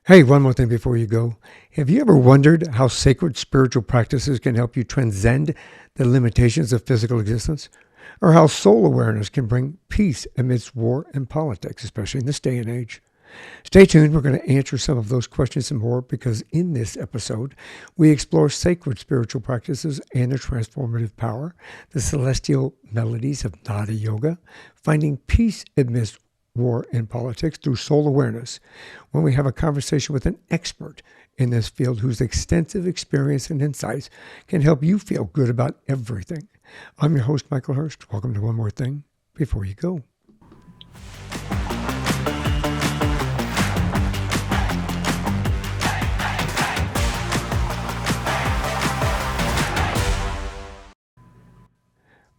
Hey, one more thing before you go. Have you ever wondered how sacred spiritual practices can help you transcend the limitations of physical existence? Or how soul awareness can bring peace amidst war and politics, especially in this day and age? Stay tuned. We're going to answer some of those questions and more because in this episode, we explore sacred spiritual practices and their transformative power, the celestial melodies of Nada Yoga, finding peace amidst war and politics through soul awareness, when we have a conversation with an expert in this field whose extensive experience and insights can help you feel good about everything. I'm your host, Michael Herst. Welcome to One More Thing Before You Go.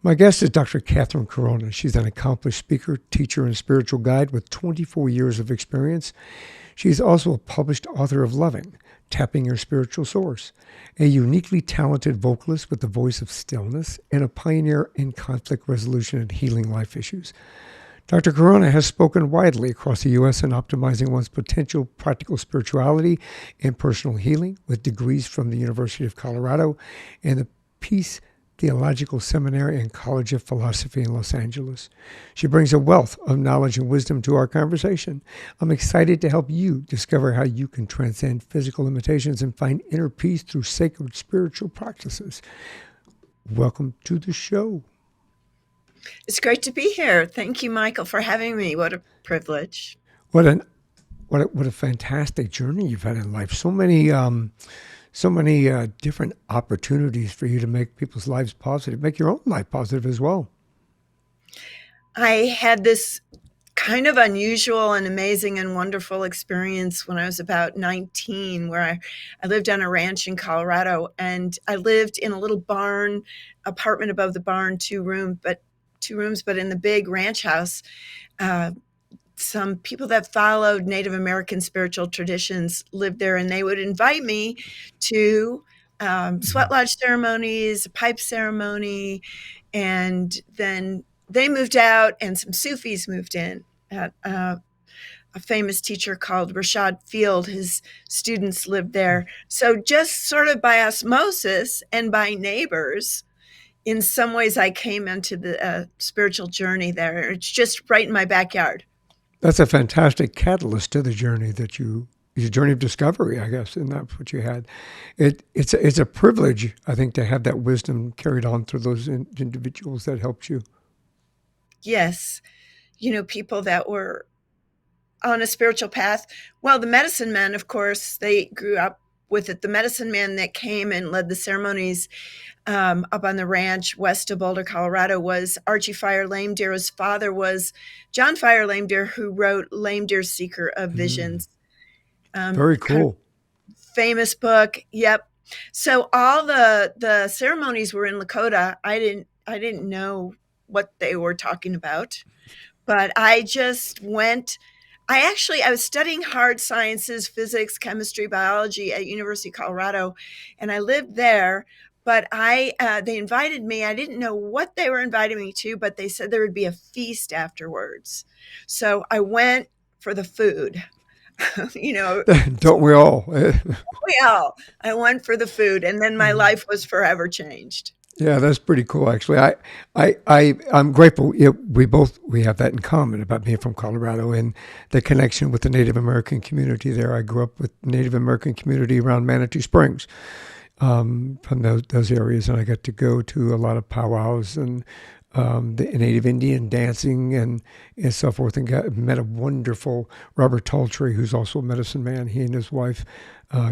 My guest is Dr. Catherine Corona. She's an accomplished speaker, teacher, and spiritual guide with 24 years of experience. She's also a published author of Loving, Tapping Your Spiritual Source, a uniquely talented vocalist with the voice of stillness, and a pioneer in conflict resolution and healing life issues. Dr. Corona has spoken widely across the U.S. in optimizing one's potential practical spirituality and personal healing with degrees from the University of Colorado and the Peace Theological Seminary and College of Philosophy in Los Angeles. She brings a wealth of knowledge and wisdom to our conversation. I'm excited to help you discover how you can transcend physical limitations and find inner peace through sacred spiritual practices. Welcome to the show. It's great to be here. Thank you, Michael, for having me. What a privilege. What a fantastic journey you've had in life. So many different opportunities for you to make people's lives positive, make your own life positive as well. I had this kind of unusual and amazing and wonderful experience when I was about 19, where I lived on a ranch in Colorado, and I lived in a little barn, apartment above the barn, two rooms, but in the big ranch house, some people that followed Native American spiritual traditions lived there, and they would invite me to sweat lodge ceremonies, a pipe ceremony, and then they moved out, and some Sufis moved in. A famous teacher called Rashad Field, his students lived there. So just sort of by osmosis and by neighbors, in some ways I came into the spiritual journey there. It's just right in my backyard. That's a fantastic catalyst to the journey your journey of discovery, I guess, and that's what you had. It's a privilege, I think, to have that wisdom carried on through those individuals that helped you. Yes. People that were on a spiritual path. Well, the medicine men, of course, they grew up with it. The medicine man that came and led the ceremonies up on the ranch west of Boulder, Colorado, was Archie Fire Lame Deer. His father was John Fire Lame Deer, who wrote Lame Deer Seeker of Visions. Very cool. Kind of famous book. Yep. So all the ceremonies were in Lakota. I didn't know what they were talking about, but I just went. I was studying hard sciences, physics, chemistry, biology at University of Colorado, and I lived there. But they invited me. I didn't know what they were inviting me to, but they said there would be a feast afterwards. So I went for the food. Don't we all? I went for the food, and then my life was forever changed. Yeah, that's pretty cool, actually. I'm grateful. We have that in common about being from Colorado and the connection with the Native American community there. I grew up with Native American community around Manitou Springs, from those areas, and I got to go to a lot of powwows and the Native Indian dancing and so forth, and met a wonderful Robert Talltree, who's also a medicine man. He and his wife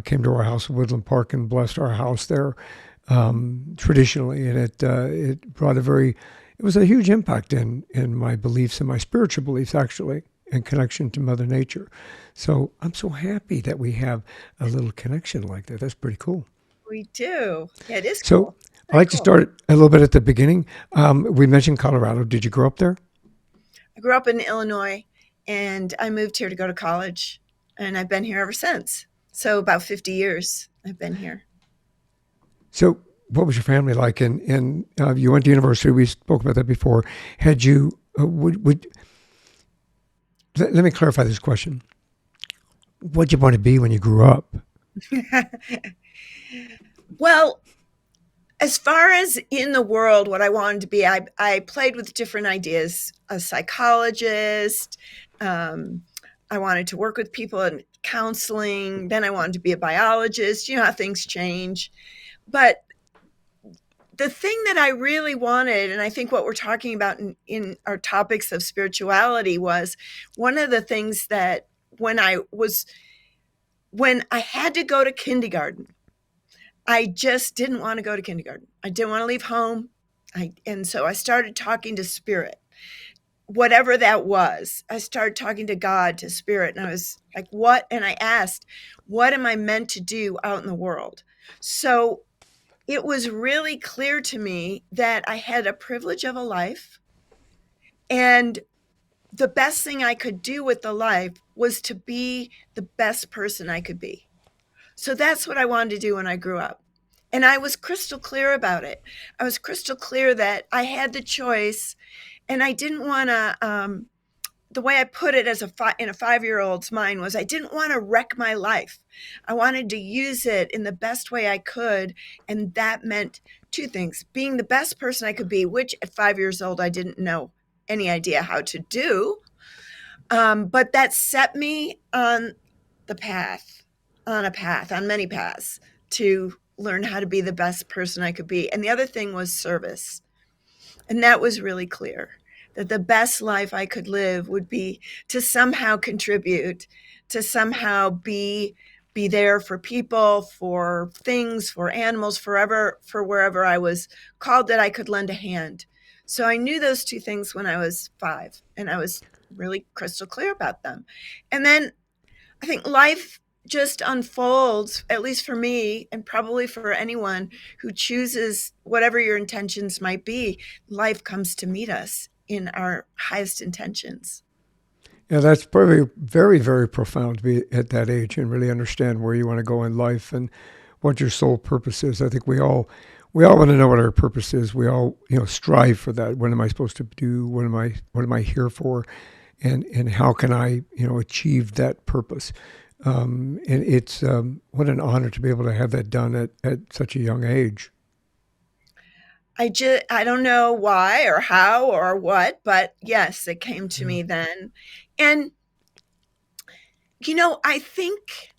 came to our house in Woodland Park and blessed our house there. Traditionally, and it brought it was a huge impact in my beliefs and my spiritual beliefs, actually, and connection to Mother Nature. So I'm so happy that we have a little connection like that. That's pretty cool. We do. Yeah, it is So cool. I'd like to start a little bit at the beginning. We mentioned Colorado. Did you grow up there? I grew up in Illinois, and I moved here to go to college, and I've been here ever since. So about 50 years I've been here. So what was your family like? And you went to university. We spoke about that before. Had you, let me clarify this question. What'd you want to be when you grew up? Well, as far as in the world, what I wanted to be, I played with different ideas. A psychologist. Um, I wanted to work with people in counseling. Then I wanted to be a biologist. You know how things change. But the thing that I really wanted, and I think what we're talking about in our topics of spirituality, was one of the things that when I had to go to kindergarten, I just didn't want to go to kindergarten. I didn't want to leave home. And so I started talking to spirit, whatever that was. I started talking to God, to spirit, and I was like, what? And I asked, what am I meant to do out in the world? So it was really clear to me that I had a privilege of a life, and the best thing I could do with the life was to be the best person I could be. So that's what I wanted to do when I grew up. And I was crystal clear about it. I was crystal clear that I had the choice, and I didn't want to. The way I put it in a 5-year-old's mind was, I didn't want to wreck my life. I wanted to use it in the best way I could, and that meant two things: being the best person I could be, which at 5 years old I didn't know any idea how to do, but that set me on the path, on many paths, to learn how to be the best person I could be. And the other thing was service. And that was really clear, that the best life I could live would be to somehow contribute, to somehow be there for people, for things, for animals, forever, for wherever I was called, that I could lend a hand. So I knew those two things when I was 5, and I was really crystal clear about them. And then I think life just unfolds, at least for me, and probably for anyone who chooses whatever your intentions might be. Life comes to meet us in our highest intentions. Yeah, that's probably very, very profound to be at that age and really understand where you want to go in life and what your sole purpose is. I think we all want to know what our purpose is. We all, strive for that. What am I supposed to do? What am I here for? And how can I, achieve that purpose? And it's what an honor to be able to have that done at such a young age. I don't know why or how or what, but yes, it came to Yeah. me then. And I think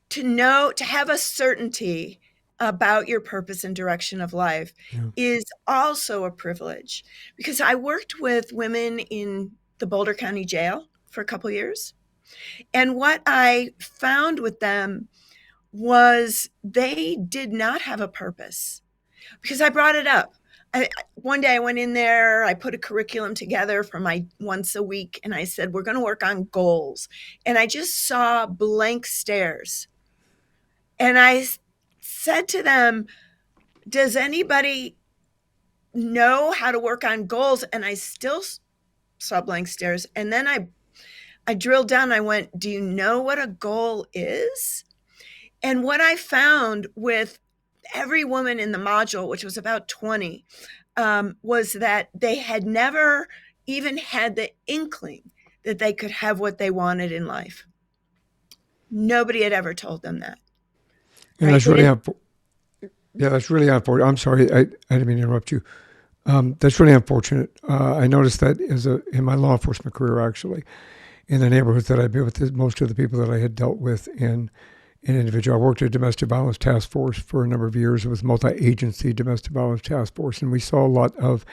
to have a certainty about your purpose and direction of life Yeah. is also a privilege, because I worked with women in the Boulder County Jail for a couple years. And what I found with them was they did not have a purpose, because I brought it up. One day I went in there, I put a curriculum together for my once a week, and I said, we're going to work on goals. And I just saw blank stares. And I said to them, does anybody know how to work on goals? And I still saw blank stares. And then I drilled down. I went, do you know what a goal is? And what I found with every woman in the module, which was about 20, was that they had never even had the inkling that they could have what they wanted in life. Nobody had ever told them that, And right? that's They really didn't. yeah, that's really unfortunate. I'm sorry, I didn't mean to interrupt you. That's really unfortunate. I noticed that in my law enforcement career, actually, in the neighborhoods that I've been with, most of the people that I had dealt with in an individual. I worked at a domestic violence task force for a number of years. It was a multi-agency domestic violence task force, and we saw a lot of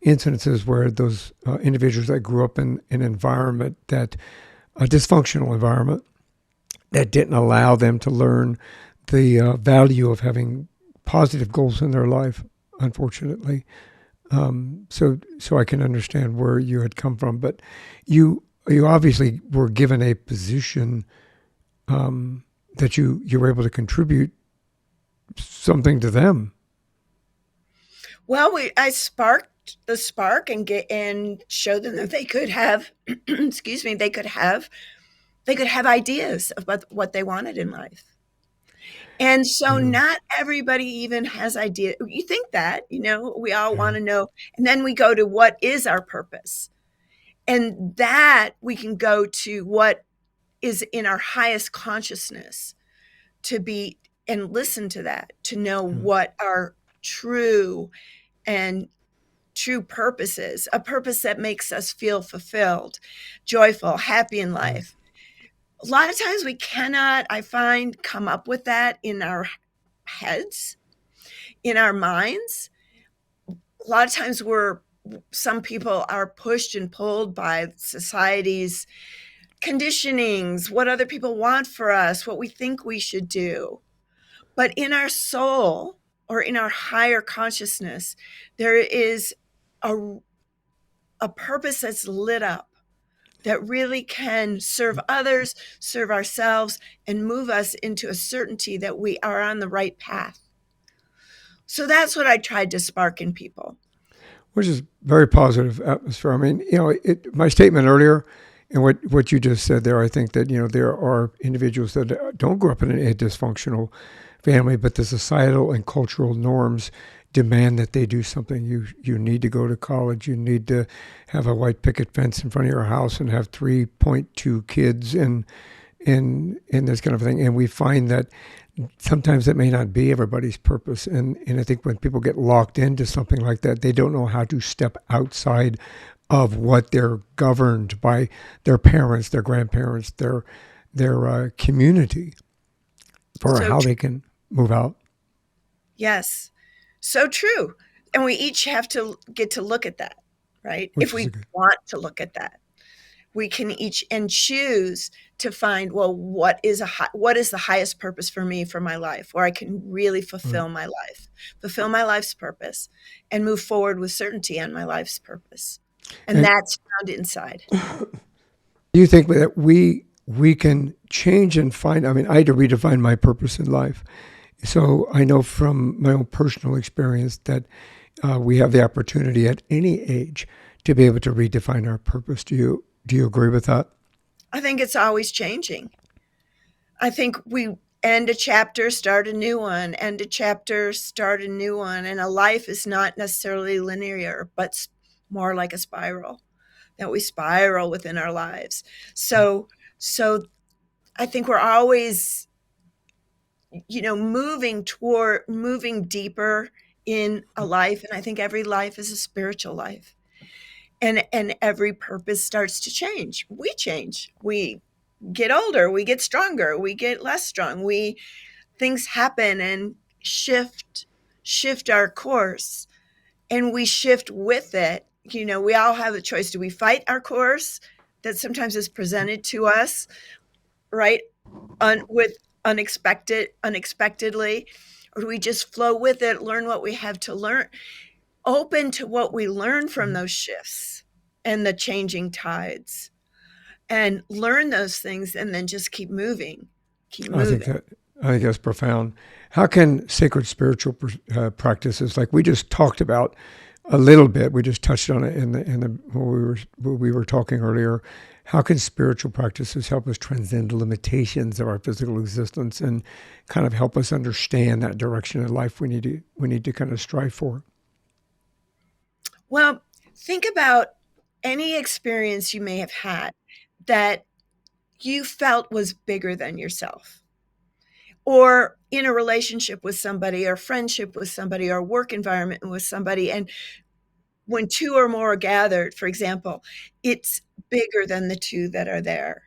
incidences where those individuals that grew up in an environment that a dysfunctional environment that didn't allow them to learn the value of having positive goals in their life. Unfortunately, so I can understand where you had come from, but you obviously were given a position that you were able to contribute something to them. Well, I sparked the spark and showed them that they could have, excuse me, they could have ideas of what they wanted in life. And so Yeah, not everybody even has idea. You think that, we all yeah, want to know. And then we go to, what is our purpose? And that we can go to, what is in our highest consciousness to be and listen to that, to know what our true and true purpose is, a purpose that makes us feel fulfilled, joyful, happy in Right. life. A lot of times we cannot, I find, come up with that in our heads, in our minds. A lot of times some people are pushed and pulled by society's conditionings, what other people want for us, what we think we should do. But in our soul or in our higher consciousness, there is a, a purpose that's lit up that really can serve others, serve ourselves, and move us into a certainty that we are on the right path. So that's what I tried to spark in people. Which is very positive atmosphere. I mean, my statement earlier and what you just said there, I think that, there are individuals that don't grow up in a dysfunctional family, but the societal and cultural norms demand that they do something. You need to go to college. You need to have a white picket fence in front of your house and have 3.2 kids and in this kind of thing. And we find that sometimes that may not be everybody's purpose. And I think when people get locked into something like that, they don't know how to step outside of what they're governed by their parents, their grandparents, their community for So how they can move out. yes, so true. And we each have to get to look at that, right? Which If is a we good. want to look at that, we can each and choose to find, well, what is the highest purpose for me for my life, where I can really Right. fulfill my life's purpose, and move forward with certainty on my life's purpose. And And that's found inside. do you think that we can change and find? I mean, I had to redefine my purpose in life. So I know from my own personal experience that we have the opportunity at any age to be able to redefine our purpose. Do you agree with that? I think it's always changing. I think we end a chapter, start a new one, end a chapter, start a new one. And a life is not necessarily linear, but more like a spiral, that we spiral within our lives. So I think we're always, moving deeper in a life. And I think every life is a spiritual life. And every purpose starts to change. We change. We get older, we get stronger, we get less strong. Things happen and shift our course, and we shift with it. We all have a choice. Do we fight our course that sometimes is presented to us, right? With unexpectedly, or do we just flow with it, learn what we have to learn, open to what we learn from those shifts and the changing tides, and learn those things, and then just keep moving, keep I think moving. that I think that's profound. How can sacred spiritual practices, like we just talked about a little bit, we just touched on it in the when we were talking earlier. How can spiritual practices help us transcend the limitations of our physical existence and kind of help us understand that direction in life we need to kind of strive for? Well, think about any experience you may have had that you felt was bigger than yourself, or in a relationship with somebody, or friendship with somebody, or work environment with somebody. And when two or more are gathered, for example, it's bigger than the two that are there.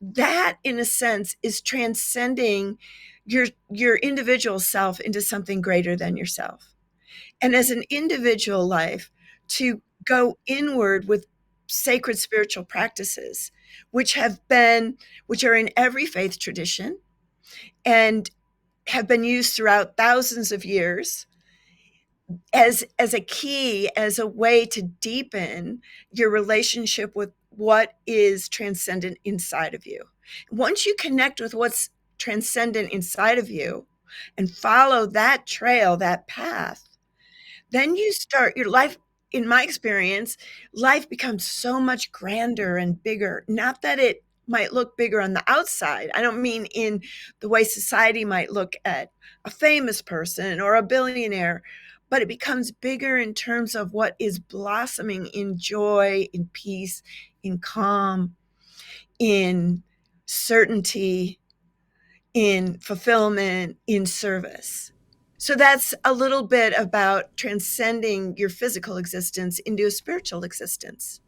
That, in a sense, is transcending your individual self into something greater than yourself. And as an individual life, to go inward with sacred spiritual practices, which are in every faith tradition and have been used throughout thousands of years, as a key, as a way to deepen your relationship with what is transcendent inside of you. Once you connect with what's transcendent inside of you and follow that trail, that path, then you start your life. In my experience, life becomes so much grander and bigger. Not that it might look bigger on the outside. I don't mean in the way society might look at a famous person or a billionaire, but it becomes bigger in terms of what is blossoming in joy, in peace, in calm, in certainty, in fulfillment, in service. So that's a little bit about transcending your physical existence into a spiritual existence.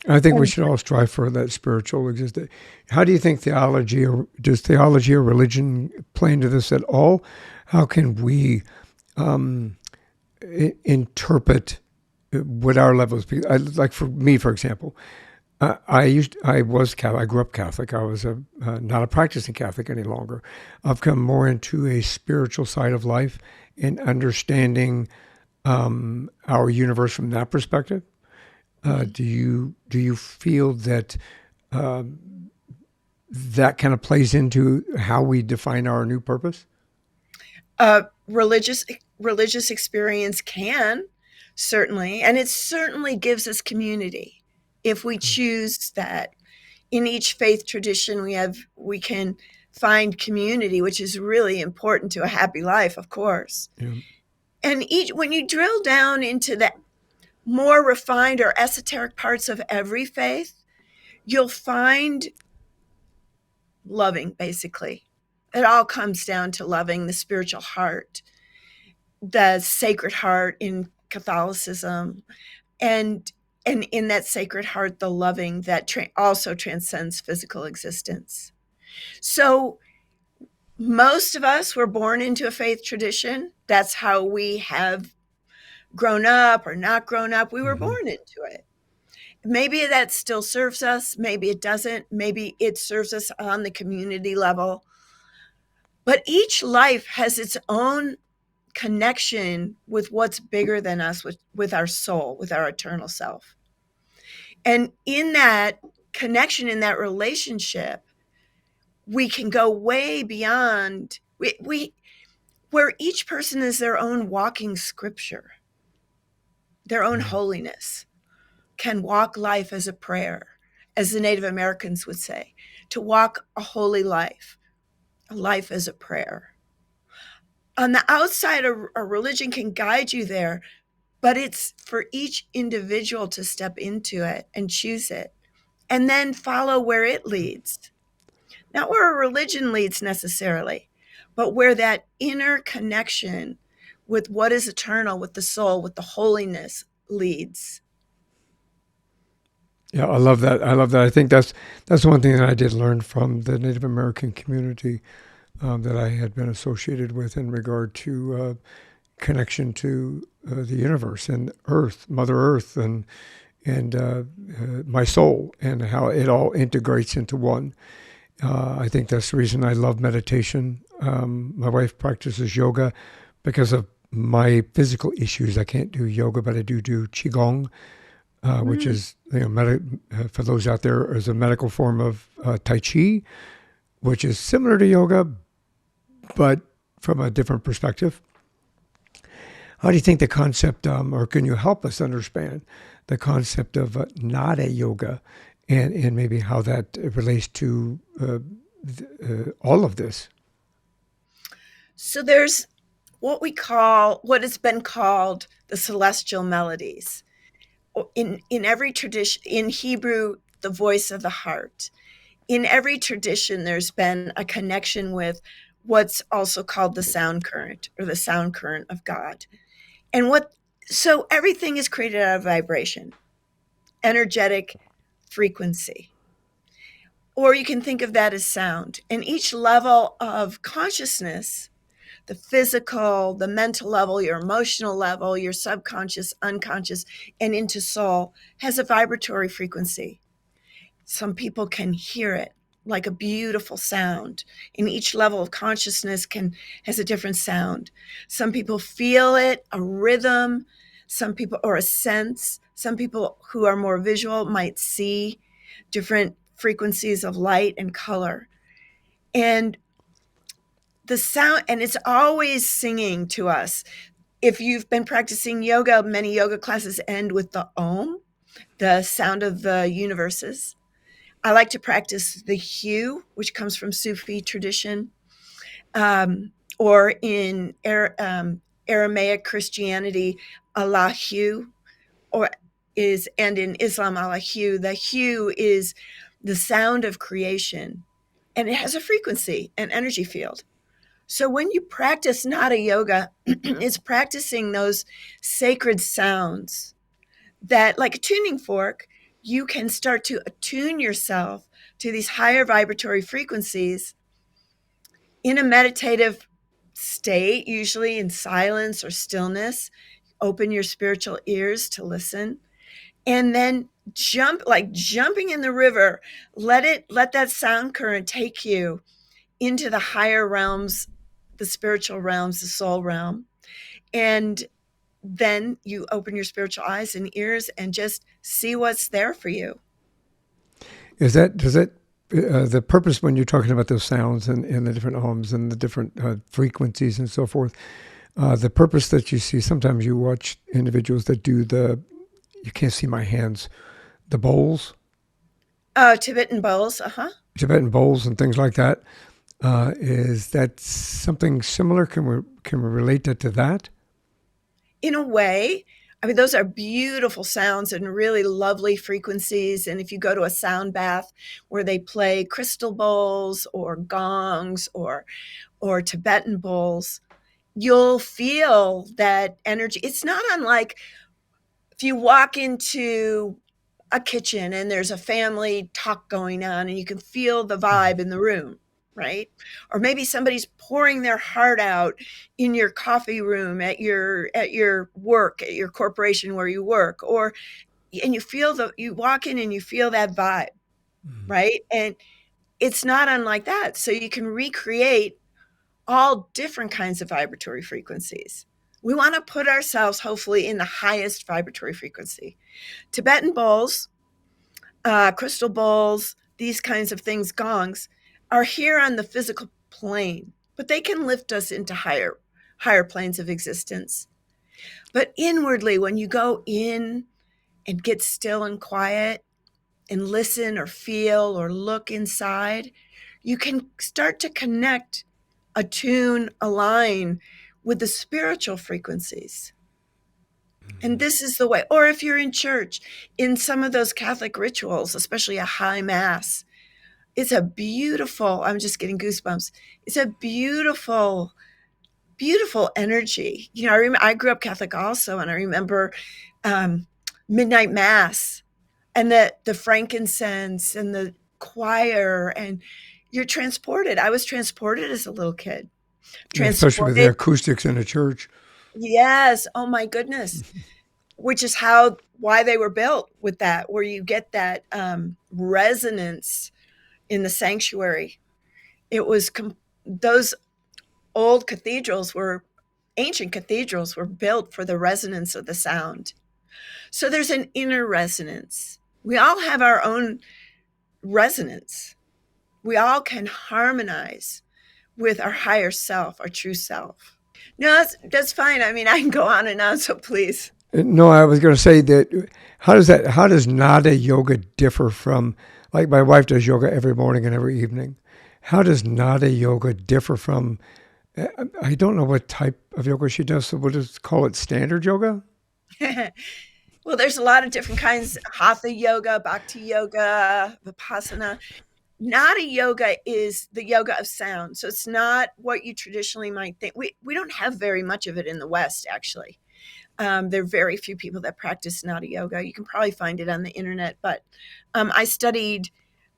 I think we And should all strive for that spiritual existence. How do you think theology, or does theology or religion play into this at all? How can we interpret what our levels be? Like for me, for example, I was Catholic. I grew up Catholic. I was not a practicing Catholic any longer. I've come more into a spiritual side of life and understanding our universe from that perspective. Do you feel that that kind of plays into how we define our new purpose? religious experience can certainly, and it certainly gives us community if we choose that. In each faith tradition we can find community, which is really important to a happy life, of course. Yeah. And each when you drill down into the more refined or esoteric parts of every faith, you'll find loving, basically. It all comes down to loving the spiritual heart, the sacred heart in Catholicism, and in that sacred heart, the loving that also transcends physical existence. So most of us were born into a faith tradition. That's how we have grown up or not grown up. We were Mm-hmm. born into it. Maybe that still serves us. Maybe it doesn't. Maybe it serves us on the community level. But each life has its own connection with what's bigger than us, with our soul, with our eternal self. And in that connection, in that relationship, we can go way beyond where each person is their own walking scripture, their own Yeah. holiness, can walk life as a prayer, as the Native Americans would say, to walk a holy life, a life as a prayer. On the outside, a religion can guide you there, but it's for each individual to step into it and choose it and then follow where it leads. Not where a religion leads necessarily, but where that inner connection with what is eternal, with the soul, with the holiness leads. Yeah, I love that. I love that. I think that's one thing that I did learn from the Native American community that I had been associated with in regard to connection to the universe and Earth, Mother Earth, and my soul, and how it all integrates into one. I think that's the reason I love meditation. My wife practices yoga because of my physical issues. I can't do yoga, but I do qigong, which Mm. is, for those out there, is a medical form of tai chi, which is similar to yoga, but from a different perspective. How do you think the concept, or can you help us understand the concept of nada yoga, and maybe how that relates to all of this? So there's what has been called the celestial melodies. In every tradition, in Hebrew, the voice of the heart. In every tradition, there's been a connection with what's also called the sound current, or the sound current of God. And so everything is created out of vibration, energetic frequency. Or you can think of that as sound. And each level of consciousness, the physical, the mental level, your emotional level, your subconscious, unconscious, and into soul, has a vibratory frequency. Some people can hear it like a beautiful sound. And each level of consciousness has a different sound. Some people feel it, a rhythm, some people, or a sense. Some people who are more visual might see different frequencies of light and color. And the sound, and it's always singing to us. If you've been practicing yoga, many yoga classes end with the Om, the sound of the universes. I like to practice the hue, which comes from Sufi tradition, or in Aramaic Christianity, Allahu, and in Islam, Allahu. The hue is the sound of creation. and it has a frequency, an energy field. So when you practice Nada yoga, it's practicing those sacred sounds that, like a tuning fork, you can start to attune yourself to these higher vibratory frequencies in a meditative state, usually in silence or stillness. Open your spiritual ears to listen, and then jump, like jumping in the river. Let that sound current take you into the higher realms, the spiritual realms, the soul realm. And then you open your spiritual eyes and ears and just see what's there for you. Does that, the purpose when you're talking about those sounds and the different ohms and the different frequencies and so forth, the purpose that you see, sometimes you watch individuals that do you can't see my hands, the bowls, Tibetan bowls, Tibetan bowls and things like that. Is that something similar? Can we relate that to that? in a way. I mean, those are beautiful sounds and really lovely frequencies. And if you go to a sound bath where they play crystal bowls or gongs or Tibetan bowls, you'll feel that energy. It's not unlike if you walk into a kitchen and there's a family talk going on and you can feel the vibe in the room, right? Or maybe somebody's pouring their heart out in your coffee room at your work, at your corporation where you work, or and you walk in and you feel that vibe, right? And it's not unlike that. So you can recreate all different kinds of vibratory frequencies. We want to put ourselves hopefully in the highest vibratory frequency. Tibetan bowls, crystal bowls, these kinds of things, gongs, are here on the physical plane, but they can lift us into higher planes of existence. But inwardly, when you go in and get still and quiet and listen or feel or look inside, you can start to connect, attune, align with the spiritual frequencies. And this is the way. Or if you're in church, in some of those Catholic rituals, especially a high mass, it's a beautiful, I'm just getting goosebumps. It's a beautiful, beautiful energy. I grew up Catholic also, and I remember um, midnight mass and the frankincense and the choir, and you're transported. I was transported as a little kid. Yeah, especially with the Transported. acoustics in a church. Yes. Oh my goodness. Which is why they were built with that, where you get that resonance in the sanctuary. It was those old cathedrals were ancient cathedrals were built for the resonance of the sound. So there's an inner resonance. We all have our own resonance. We all can harmonize with our higher self, our true self. No, that's fine. I mean, I can go on and on, so please. No, I was going to say that. How does Nada yoga differ from, like my wife does yoga every morning and every evening? How does Nada yoga differ from? I don't know what type of yoga she does, so we'll just call it standard yoga. Well, there's a lot of different kinds: hatha yoga, bhakti yoga, vipassana. Nada yoga is the yoga of sound. So it's not what you traditionally might think. We don't have very much of it in the West, actually. There are very few people that practice Nada yoga. You can probably find it on the internet, but I studied,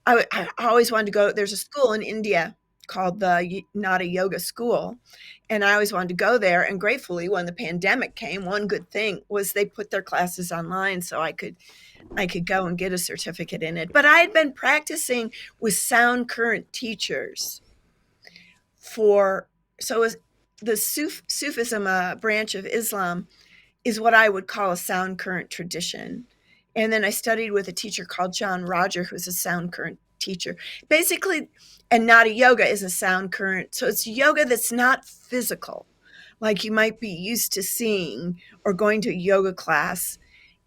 I always wanted to go. There's a school in India called the Nada Yoga School, and I always wanted to go there. And gratefully, when the pandemic came, one good thing was they put their classes online, so I could go and get a certificate in it. But I had been practicing with sound current teachers for so it was the Sufism branch of Islam is what I would call a sound current tradition. And then I studied with a teacher called John Roger, who's a sound current teacher. Basically, and Nada yoga is a sound current. So it's yoga that's not physical, like you might be used to seeing or going to a yoga class.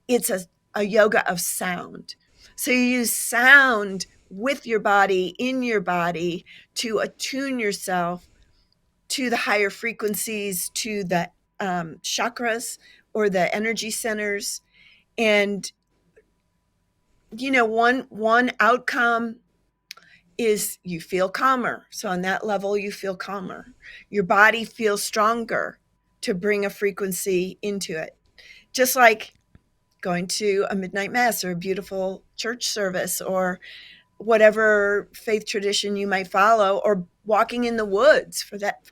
It's a yoga of sound. So you use sound with your body, in your body, to attune yourself to the higher frequencies, to the chakras or the energy centers. And one outcome is you feel calmer. So on that level, you feel calmer. Your body feels stronger to bring a frequency into it. Just like going to a midnight mass or a beautiful church service or whatever faith tradition you might follow, or walking in the woods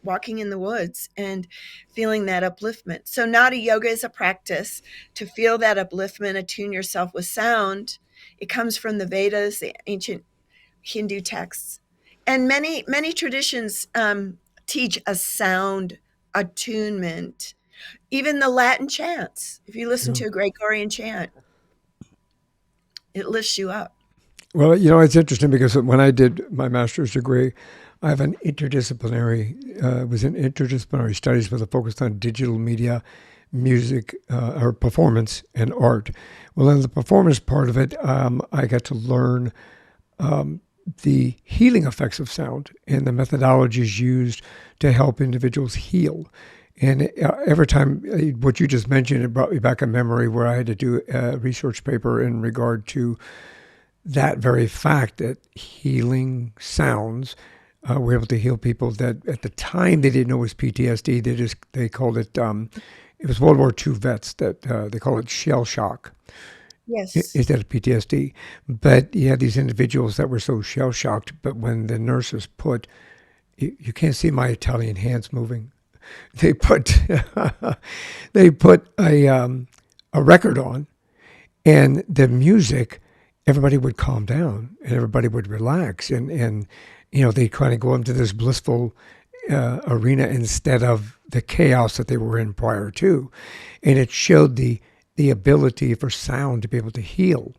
walking in the woods and feeling that upliftment. So Nada yoga is a practice to feel that upliftment, attune yourself with sound. It comes from the Vedas, the ancient Hindu texts, and many traditions teach a sound attunement. Even the Latin chants, if you listen Yeah. to a Gregorian chant, it lifts you up. Well, it's interesting because when I did my master's degree, I have an was in interdisciplinary studies with a focus on digital media, music, or performance and art. Well, in the performance part of it, I got to learn the healing effects of sound and the methodologies used to help individuals heal. And every time what you just mentioned, it brought me back a memory where I had to do a research paper in regard to that very fact that healing sounds were able to heal people that at the time they didn't know it was PTSD. They called it it was World War II vets that they call it shell shock Yes. instead of PTSD. But you had these individuals that were so shell shocked. But when the nurses put, you can't see my Italian hands moving. They put they put a record on, and the music, everybody would calm down and everybody would relax, and they kind of go into this blissful arena instead of the chaos that they were in prior to, and it showed the ability for sound to be able to heal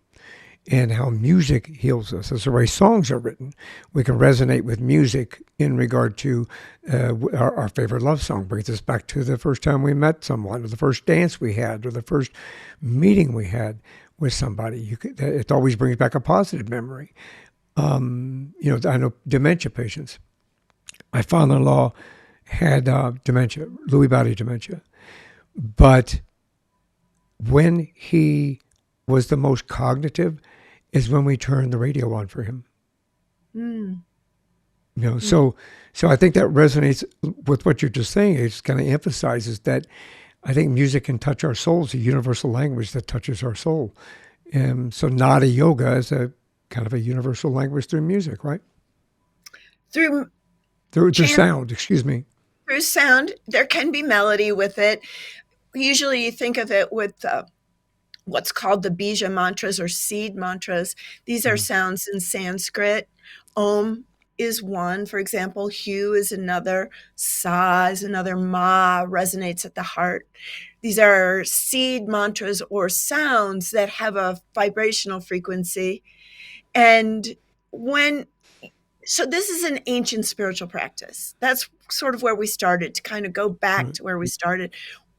and how music heals us. That's the way songs are written. We can resonate with music in regard to our favorite love song. Brings us back to the first time we met someone, or the first dance we had, or the first meeting we had with somebody. It always brings back a positive memory. I know dementia patients. My father-in-law had dementia, Lewy body dementia. But when he was the most cognitive is when we turned the radio on for him. Mm. So I think that resonates with what you're just saying. It just kind of emphasizes that I think music can touch our souls, a universal language that touches our soul. So Nada yoga is a kind of a universal language through music, right? Through Through sound, excuse me. Through sound, there can be melody with it. Usually you think of it with what's called the bija mantras or seed mantras. These are sounds in Sanskrit. Om is one, for example. Hu is another. Sa is another. Ma resonates at the heart. These are seed mantras or sounds that have a vibrational frequency. And so this is an ancient spiritual practice. That's sort of where we started, to kind of go back to where we started.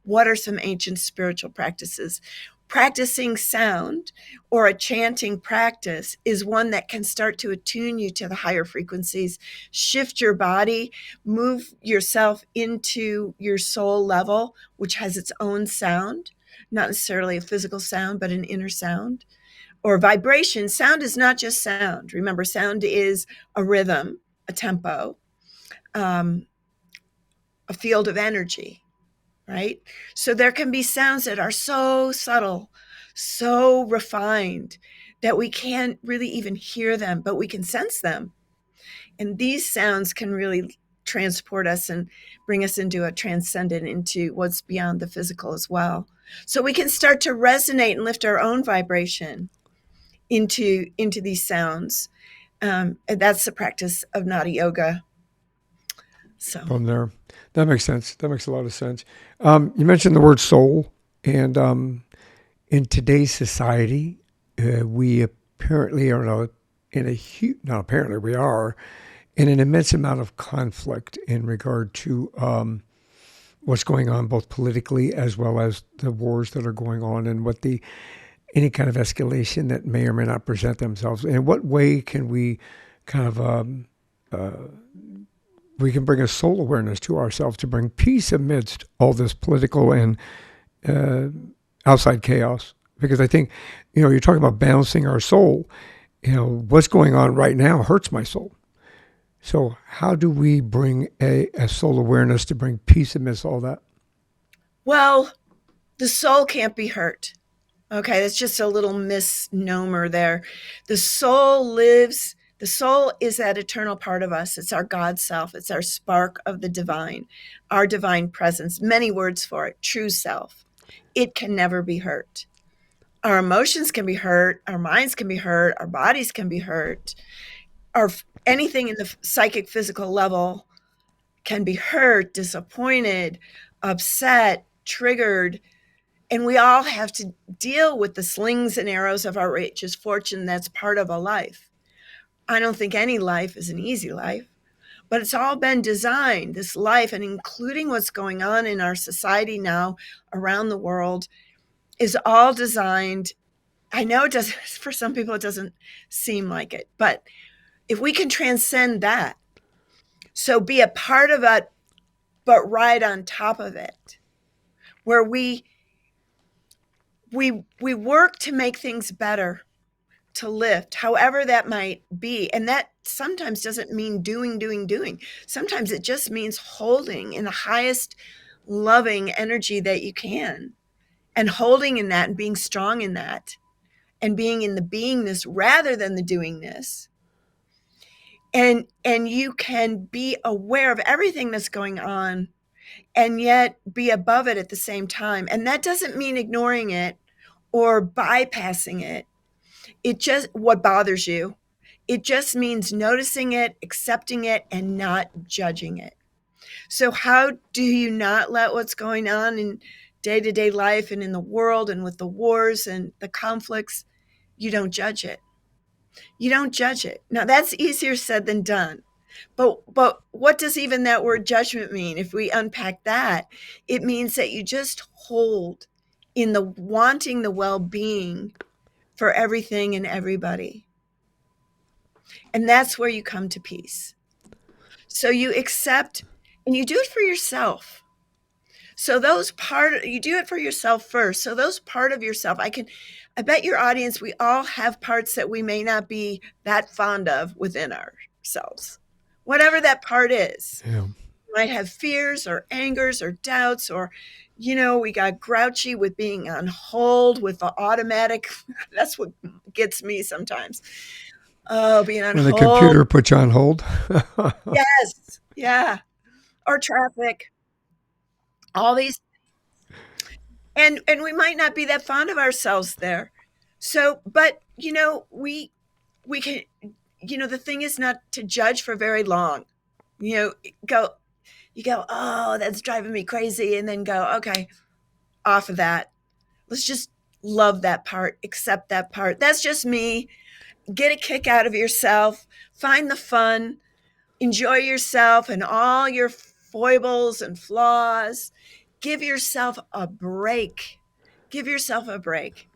What are some ancient spiritual practices? Practicing sound or a chanting practice is one that can start to attune you to the higher frequencies, shift your body, move yourself into your soul level, which has its own sound, not necessarily a physical sound, but an inner sound. Or vibration. Sound is not just sound. Remember, sound is a rhythm, a tempo, a field of energy, right? So there can be sounds that are so subtle, so refined that we can't really even hear them, but we can sense them. And these sounds can really transport us and bring us into a transcendent, into what's beyond the physical as well. So we can start to resonate and lift our own vibration into these sounds. And that's the practice of Nada yoga. So From there, that makes sense. That makes a lot of sense. You mentioned the word soul, and in today's society, we apparently are not apparently, we are in an immense amount of conflict in regard to what's going on both politically as well as the wars that are going on, and any kind of escalation that may or may not present themselves. In what way can we kind of we can bring a soul awareness to ourselves to bring peace amidst all this political and outside chaos? Because I think, you're talking about balancing our soul. what's going on right now hurts my soul. So how do we bring a soul awareness to bring peace amidst all that? Well, the soul can't be hurt. Okay, that's just a little misnomer there. The soul is that eternal part of us. It's our God self. It's our spark of the divine, our divine presence. Many words for it, true self. It can never be hurt. Our emotions can be hurt. Our minds can be hurt. Our bodies can be hurt. Our anything in the psychic physical level can be hurt, disappointed, upset, triggered. And we all have to deal with the slings and arrows of outrageous fortune that's part of a life. I don't think any life is an easy life, but it's all been designed, this life, and including what's going on in our society now around the world, is all designed. I know it doesn't, for some people, it doesn't seem like it, but if we can transcend that, so be a part of it, but ride on top of it, where we work to make things better, to lift, however that might be. And that sometimes doesn't mean doing. Sometimes it just means holding in the highest loving energy that you can, and holding in that and being strong in that, and being in the beingness rather than the doingness. And you can be aware of everything that's going on and yet be above it at the same time. And that doesn't mean ignoring it or bypassing it. It just, what bothers you, it just means noticing it, accepting it, and not judging it. So how do you not let what's going on in day-to-day life and in the world and with the wars and the conflicts, you don't judge it. You don't judge it. Now that's easier said than done. But what does even that word judgment mean? If we unpack that, it means that you just hold in the wanting the well-being for everything and everybody. And that's where you come to peace. So you accept, and you do it for yourself. So you do it for yourself first. So those part of yourself, I bet your audience, we all have parts that we may not be that fond of within ourselves. Whatever that part is. Yeah. We might have fears or angers or doubts, or, we got grouchy with being on hold with the automatic. That's what gets me sometimes. Oh, being on When the hold. computer puts you on hold. Yes. Yeah. Or traffic. All these. And we might not be that fond of ourselves there. So, but, we can, the thing is not to judge for very long. You go, oh, that's driving me crazy. And then go, okay, off of that. Let's just love that part, accept that part. That's just me. Get a kick out of yourself. Find the fun. Enjoy yourself and all your foibles and flaws. Give yourself a break. Give yourself a break.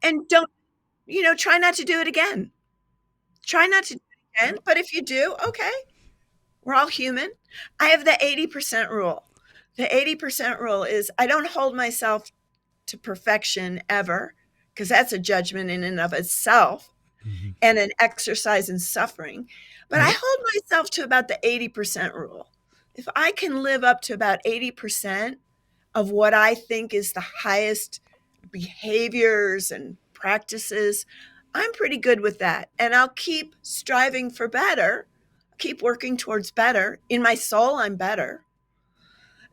And don't, try not to do it again. Try not to do it again. But if you do, okay, we're all human. I have the 80% rule. The 80% rule is I don't hold myself to perfection ever, because that's a judgment in and of itself, mm-hmm. and an exercise in suffering. But I hold myself to about the 80% rule. If I can live up to about 80% of what I think is the highest behaviors and practices, I'm pretty good with that. And I'll keep striving for better, keep working towards better. In my soul, I'm better.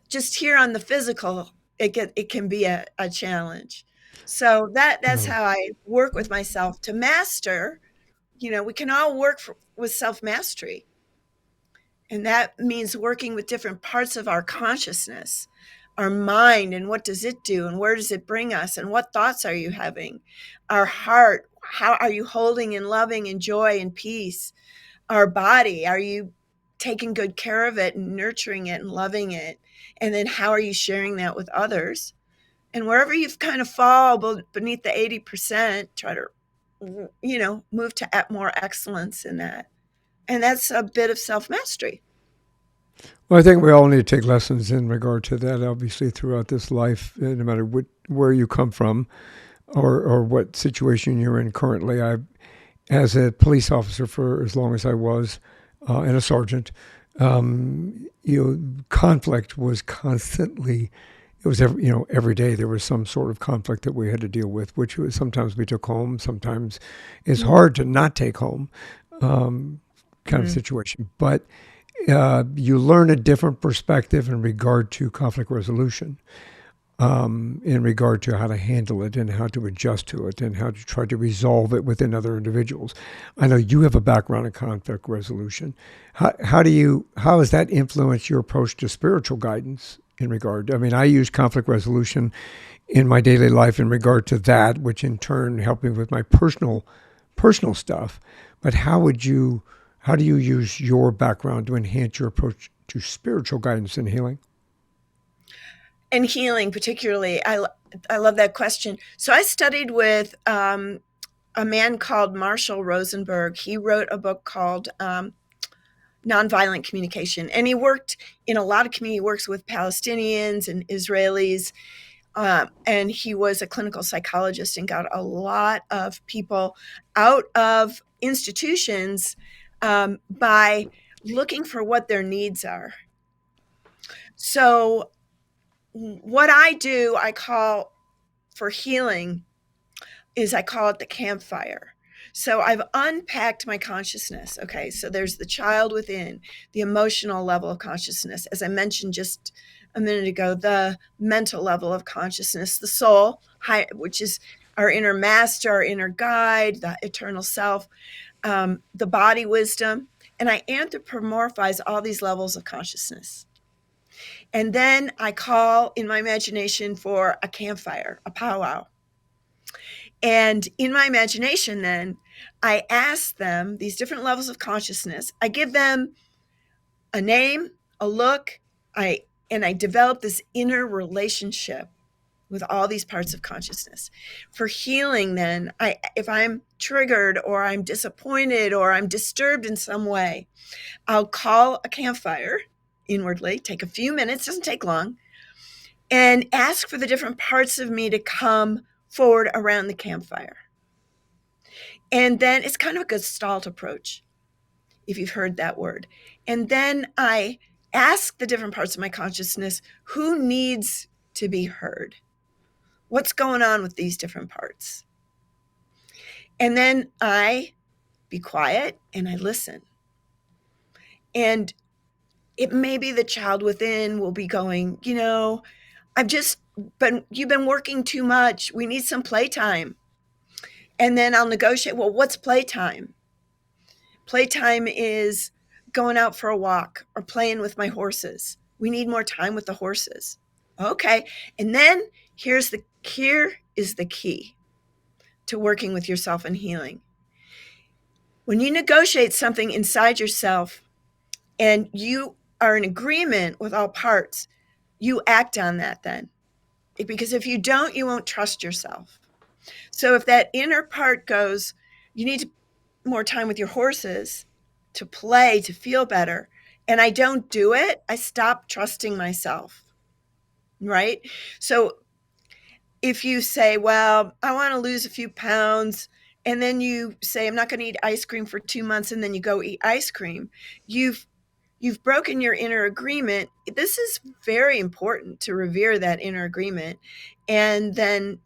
Just here on the physical, it can be a challenge. So that's how I work with myself to master. We can all work with self-mastery. And that means working with different parts of our consciousness, our mind, and what does it do, and where does it bring us, and what thoughts are you having? Our heart, how are you holding and loving and joy and peace? Our body, are you taking good care of it and nurturing it and loving it? And then how are you sharing that with others? And wherever you've kind of fall beneath the 80%, try to, move to more excellence in that. And that's a bit of self-mastery. Well, I think we all need to take lessons in regard to that, obviously, throughout this life, no matter where you come from or what situation you're in currently. as a police officer for as long as I was, and a sergeant, conflict was constantly. It was every day there was some sort of conflict that we had to deal with, which was sometimes we took home, sometimes it's hard to not take home, kind of situation. But you learn a different perspective in regard to conflict resolution, in regard to how to handle it and how to adjust to it and how to try to resolve it within other individuals. I know you have a background in conflict resolution. How has that influenced your approach to spiritual guidance in regard? I mean, I use conflict resolution in my daily life in regard to that, which in turn helped me with my personal stuff. But how do you use your background to enhance your approach to spiritual guidance and healing? And healing, particularly, I love that question. So I studied with a man called Marshall Rosenberg. He wrote a book called Nonviolent Communication, and he worked in a lot of community. He works with Palestinians and Israelis, and he was a clinical psychologist and got a lot of people out of institutions by looking for what their needs are. So what I do, I call for healing, is I call it the campfire. So I've unpacked my consciousness. Okay, so there's the child within, the emotional level of consciousness. As I mentioned just a minute ago, the mental level of consciousness, the soul, which is our inner master, our inner guide, the eternal self, the body wisdom. And I anthropomorphize all these levels of consciousness. And then I call in my imagination for a campfire, a powwow. And in my imagination, then I ask them these different levels of consciousness. I give them a name, a look, and I develop this inner relationship with all these parts of consciousness. For healing, then, if I'm triggered or I'm disappointed or I'm disturbed in some way, I'll call a campfire inwardly, take a few minutes, doesn't take long, and ask for the different parts of me to come forward around the campfire. And then it's kind of a Gestalt approach, if you've heard that word. And then I ask the different parts of my consciousness, who needs to be heard? What's going on with these different parts? And then I be quiet and I listen. And it may be the child within will be going, you've been working too much. We need some playtime. And then I'll negotiate, well, what's playtime? Playtime is going out for a walk or playing with my horses. We need more time with the horses. Okay. And then here is the key to working with yourself and healing. When you negotiate something inside yourself and you are in agreement with all parts, you act on that then. Because if you don't, you won't trust yourself. So if that inner part goes, you need more time with your horses to play, to feel better, and I don't do it, I stop trusting myself, right? So if you say, well, I want to lose a few pounds, and then you say, I'm not going to eat ice cream for 2 months, and then you go eat ice cream, you've broken your inner agreement. This is very important to revere that inner agreement. And then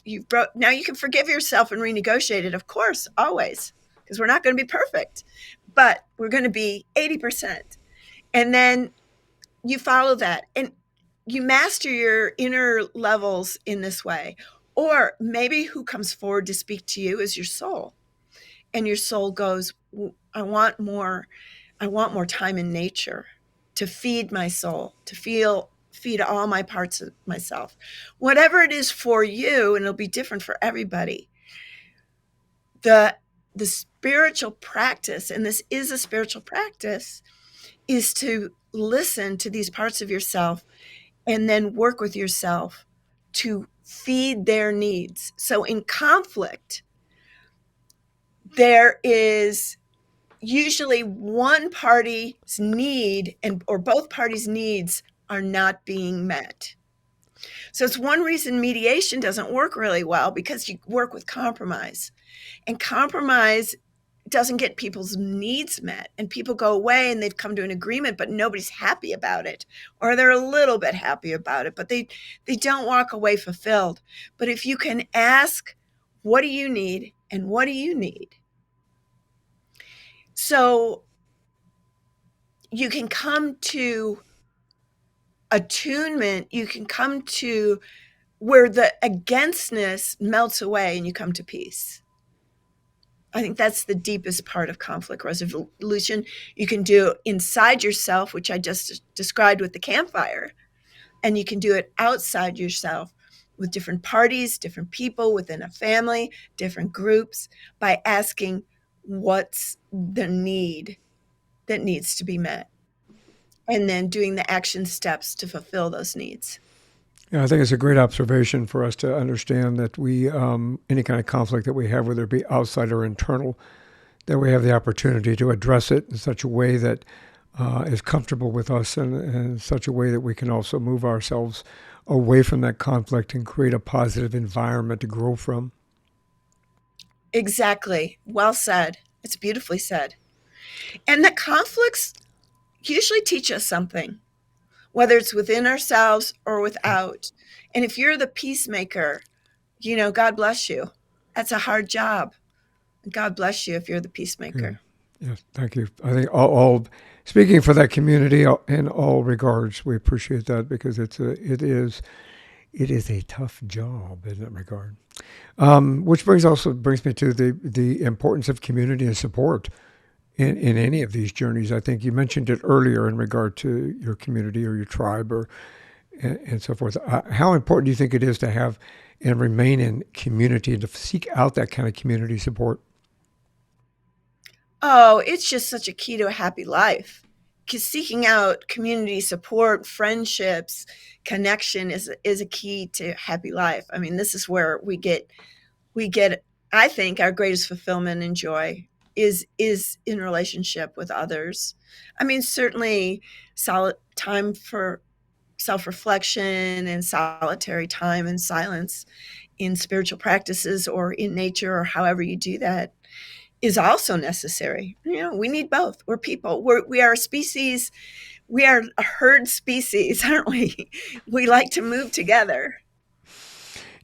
now you can forgive yourself and renegotiate it, of course, always, because we're not going to be perfect, but we're going to be 80%. And then you follow that and you master your inner levels in this way. Or maybe who comes forward to speak to you is your soul. And your soul goes, I want more time in nature to feed my soul, to feed all my parts of myself. Whatever it is for you, and it'll be different for everybody. The spiritual practice, and this is a spiritual practice, is to listen to these parts of yourself and then work with yourself to feed their needs. So in conflict, there is usually one party's need or both parties' needs are not being met. So it's one reason mediation doesn't work really well, because you work with compromise. And compromise doesn't get people's needs met, and people go away and they've come to an agreement, but nobody's happy about it, or they're a little bit happy about it, but they don't walk away fulfilled. But if you can ask, what do you need and what do you need, so you can come to attunement, you can come to where the againstness melts away and you come to peace. I think that's the deepest part of conflict resolution. You can do it inside yourself, which I just described with the campfire, and you can do it outside yourself with different parties, different people within a family, different groups, by asking what's the need that needs to be met, and then doing the action steps to fulfill those needs. Yeah, I think it's a great observation for us to understand that we, any kind of conflict that we have, whether it be outside or internal, that we have the opportunity to address it in such a way that is comfortable with us, and in such a way that we can also move ourselves away from that conflict and create a positive environment to grow from. Exactly. Well said. It's beautifully said. And the conflicts usually teach us something, whether it's within ourselves or without. And if you're the peacemaker, God bless you. That's a hard job. God bless you if you're the Yeah, peacemaker. yeah. Thank you. I think all speaking for that community in all regards, we appreciate that because it is a tough job in that regard. Which brings me to the importance of community and support in any of these journeys. I think you mentioned it earlier in regard to your community or your tribe or and so forth. How important do you think it is to have and remain in community and to seek out that kind of community support? Oh, it's just such a key to a happy life. Because seeking out community support, friendships, connection is a key to happy life. I mean, this is where we get I think our greatest fulfillment and joy is in relationship with others. I mean, certainly solid time for self-reflection and solitary time and silence in spiritual practices or in nature or however you do that is also necessary. We need both. We're people. We are a species. We are a herd species, aren't we? We like to move together.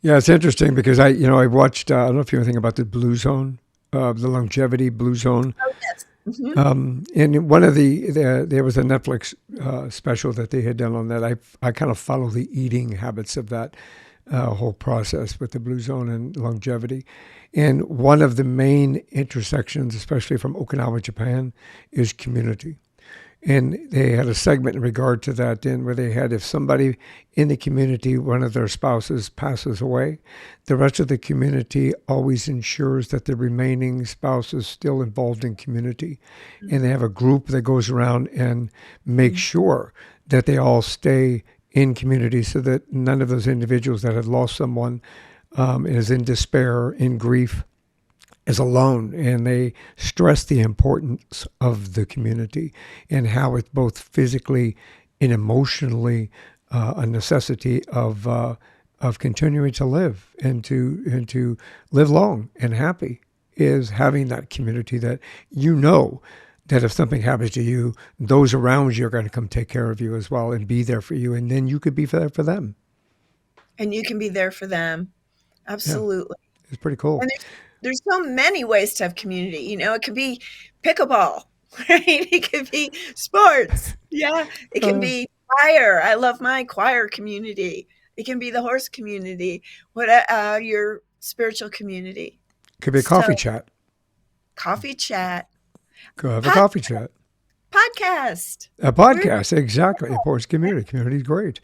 Yeah, it's interesting because I watched. I don't know if you know anything about the Blue Zone, the longevity Blue Zone. Oh, yes. Mhm. In one of there was a Netflix special that they had done on that. I kind of follow the eating habits of that whole process with the Blue Zone and longevity. And one of the main intersections, especially from Okinawa, Japan, is community. And they had a segment in regard to that in where they had, if somebody in the community, one of their spouses passes away, the rest of the community always ensures that the remaining spouse is still involved in community. And they have a group that goes around and makes sure that they all stay in community so that none of those individuals that had lost someone is in despair, in grief, is alone, and they stress the importance of the community and how it's both physically and emotionally a necessity of continuing to live and to live long and happy is having that community that that if something happens to you, those around you are going to come take care of you as well and be there for you, and then you could be there for them. And you can be there for them. Yeah, Absolutely. it's pretty cool. And there's so many ways to have community. It could be pickleball, right? It could be sports. Yeah. It can Uh, be choir. I love my choir community. It can be the horse community, your spiritual community. could be a So coffee chat. coffee chat, Go have a pod, coffee chat. podcast. A We're podcast, exactly. Of course, community. Community is great.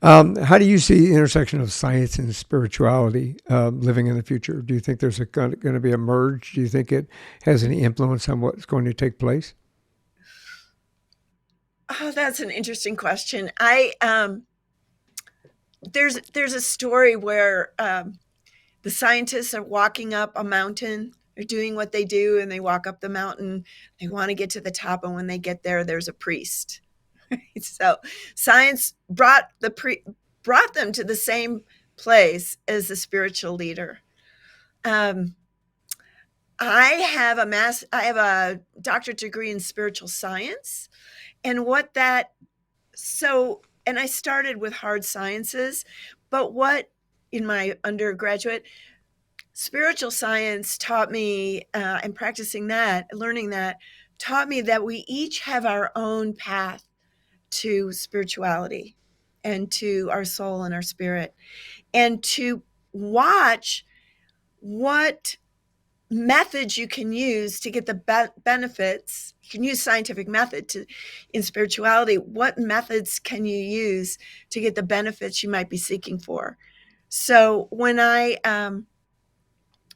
How do you see the intersection of science and spirituality living in the future? Do you think there's going to be a merge? Do you think it has any influence on what's going to take place? Oh, that's an interesting question. I there's a story where the scientists are walking up a mountain. They're doing what they do, and they walk up the mountain. They want to get to the top, and when they get there, there's a priest. So science brought them to the same place as the spiritual leader. Um, I have a doctorate degree in spiritual science, and what that so and I started with hard sciences, but what in my undergraduate spiritual science taught me, and practicing that, learning that, taught me that we each have our own path to spirituality and to our soul and our spirit, and to watch what methods you can use to get the benefits. You can use scientific method to in spirituality. What methods can you use to get the benefits you might be seeking for? So when I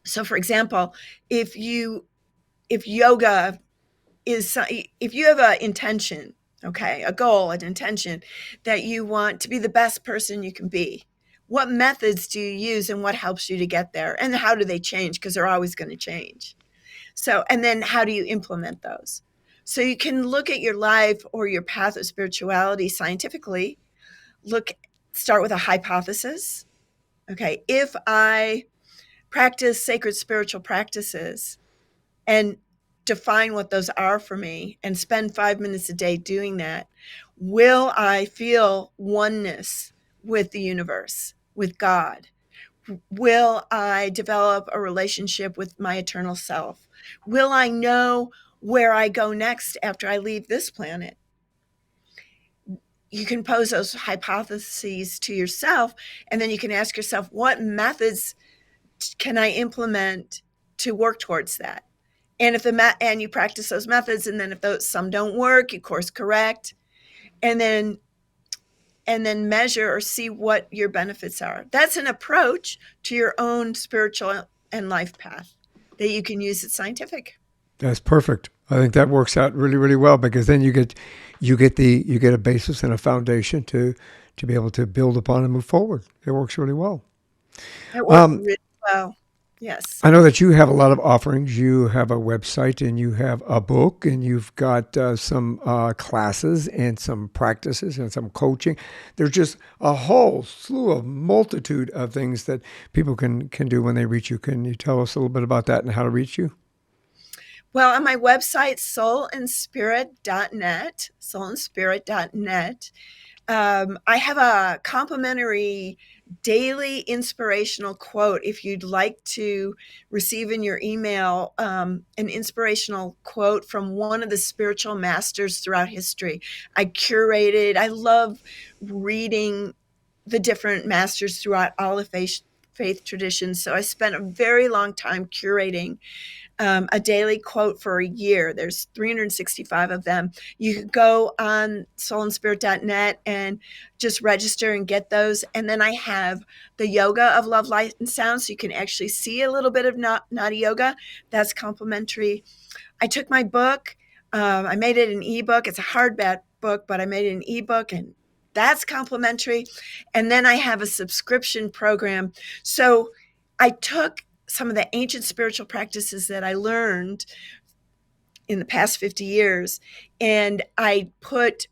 so for example, if you if yoga is if you have an intention, okay, a goal, an intention that you want to be the best person you can be, what methods do you use and what helps you to get there, and how do they change, because they're always going to change. So, and then how do you implement those? So you can look at your life or your path of spirituality scientifically. Look, start with a hypothesis. Okay, if I practice sacred spiritual practices and define what those are for me and spend 5 minutes a day doing that, will I feel oneness with the universe, with God? Will I develop a relationship with my eternal self? Will I know where I go next after I leave this planet? You can pose those hypotheses to yourself, and then you can ask yourself, what methods can I implement to work towards that? And if and you practice those methods, and then if those some don't work, you course correct, and then measure or see what your benefits are. That's an approach to your own spiritual and life path that you can use. It's scientific. That's perfect. I think that works out really, really well because then you get a basis and a foundation to be able to build upon and move forward. It works really well. It worked Um, really well. Yes. I know that you have a lot of offerings. You have a website and you have a book and you've got some classes and some practices and some coaching. There's just a whole slew of multitude of things that people can do when they reach you. Can you tell us a little bit about that and how to reach you? Well, on my website, soulandspirit.net, soulandspirit.net, I have a complimentary daily inspirational quote. If you'd like to receive in your email an inspirational quote from one of the spiritual masters throughout history, I love reading the different masters throughout all the faith traditions. So I spent a very long time curating a daily quote for a year. There's 365 of them. You can go on soulandspirit.net and just register and get those. And then I have the yoga of love, light, and sound. So you can actually see a little bit of Nadi yoga. That's complimentary. I took my book. I made it an ebook. It's a hardback book, but I made it an ebook, and that's complimentary. And then I have a subscription program. So I took some of the ancient spiritual practices that I learned in the past 50 years, and I put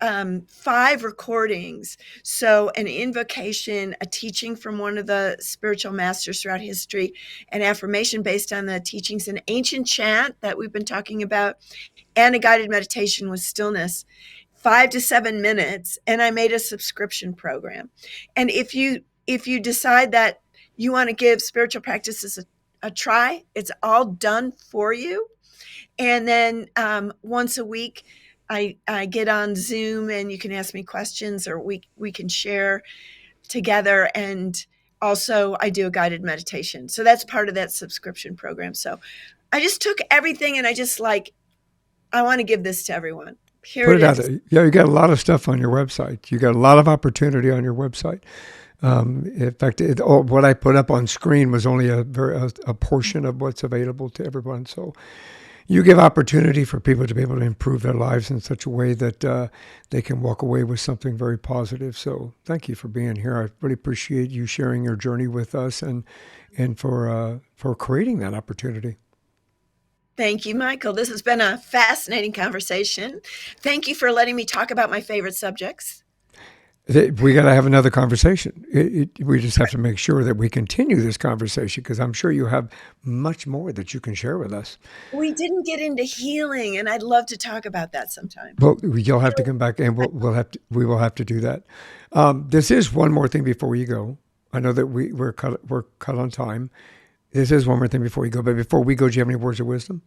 5 recordings. So, an invocation, a teaching from one of the spiritual masters throughout history, an affirmation based on the teachings, an ancient chant that we've been talking about, and a guided meditation with stillness, 5 to 7 minutes. And I made a subscription program. And if you decide that you want to give spiritual practices a try, it's all done for you. And then once a week, I get on Zoom and you can ask me questions, or we can share together. And also, I do a guided meditation. So that's part of that subscription program. So I just took everything and I want to give this to everyone. Here Put it it out is. there. Yeah, you got a lot of stuff on your website. You got a lot of opportunity on your website. In fact, what I put up on screen was only a portion of what's available to everyone. So you give opportunity for people to be able to improve their lives in such a way that they can walk away with something very positive. So thank you for being here. I really appreciate you sharing your journey with us and for creating that opportunity. Thank you, Michael. This has been a fascinating conversation. Thank you for letting me talk about my favorite subjects. We got to have another conversation. We just have to make sure that we continue this conversation, because I'm sure you have much more that you can share with us. We didn't get into healing, and I'd love to talk about that sometime. Well, you'll have to come back, and we will have to do that. This is one more thing before you go. I know that we're cut on time. This is one more thing before you go. But before we go, do you have any words of wisdom?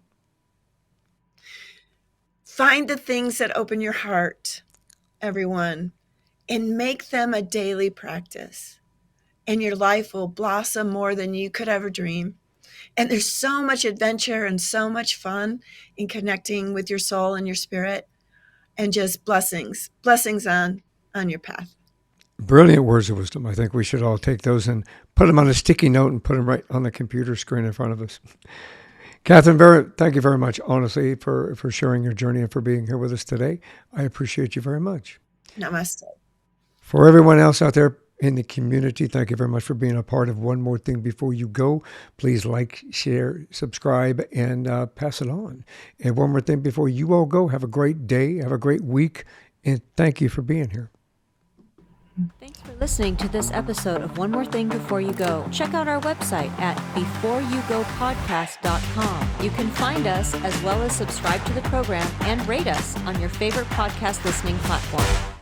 Find the things that open your heart, everyone, and make them a daily practice. And your life will blossom more than you could ever dream. And there's so much adventure and so much fun in connecting with your soul and your spirit, and just blessings on your path. Brilliant words of wisdom. I think we should all take those and put them on a sticky note and put them right on the computer screen in front of us. Catherine, thank you very much, honestly, for sharing your journey and for being here with us today. I appreciate you very much. Namaste. For everyone else out there in the community, thank you very much for being a part of One More Thing Before You Go. Please like, share, subscribe, and pass it on. And one more thing before you all go, have a great day, have a great week, and thank you for being here. Thanks for listening to this episode of One More Thing Before You Go. Check out our website at beforeyougopodcast.com. You can find us as well as subscribe to the program and rate us on your favorite podcast listening platform.